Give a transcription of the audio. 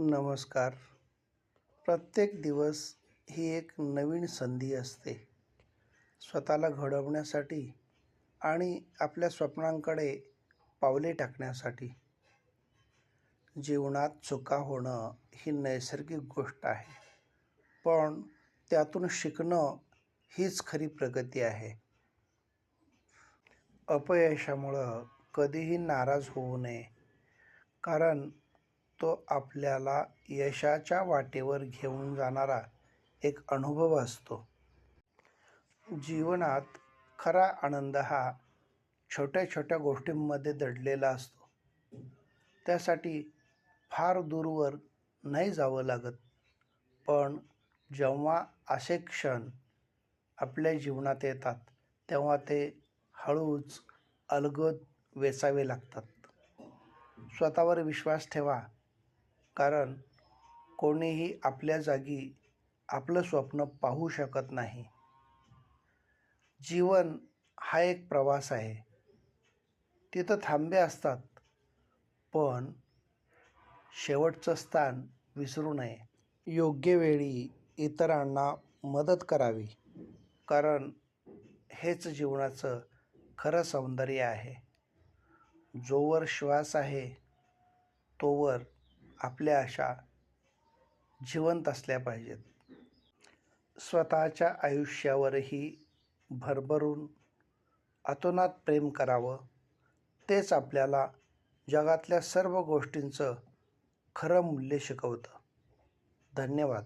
नमस्कार. प्रत्येक दिवस ही एक नवीन संधी असते स्वतःला घडवण्यासाठी आणि आपल्या स्वप्नांकडे पावले टाकण्यासाठी. जीवनात चुका होणं ही नैसर्गिक गोष्ट आहे, पण त्यातून शिकणं हीच खरी प्रगती आहे. अपयशामुळं कधीही नाराज होऊ नये, कारण तो आपल्याला यशाच्या वाटेवर घेऊन जाणारा एक अनुभव असतो. जीवनात खरा आनंद हा छोट्या छोट्या गोष्टींमध्ये दडलेला असतो. त्यासाठी फार दूरवर नाही जावं लागत, पण जेव्हा असे क्षण आपल्या जीवनात येतात तेव्हा ते हळूच अलगद वेचावे लागतात. स्वतःवर विश्वास ठेवा, कारण कोणीही आपल्या जागी आपलं स्वप्न पाहू शकत नाही. जीवन हा एक प्रवास आहे. तिथं थांबे असतात, पण शेवटचं स्थान विसरू नये. योग्य वेळी इतरांना मदत करावी, कारण हेच जीवनाचं खरं सौंदर्य आहे. जोवर श्वास आहे तोवर आपल्या आशा जिवंत असल्या पाहिजेत. स्वतःच्या आयुष्यावरही भरभरून अतोनात प्रेम करावं. तेच आपल्याला जगातल्या सर्व गोष्टींचं खरं मूल्य शिकवतं. धन्यवाद.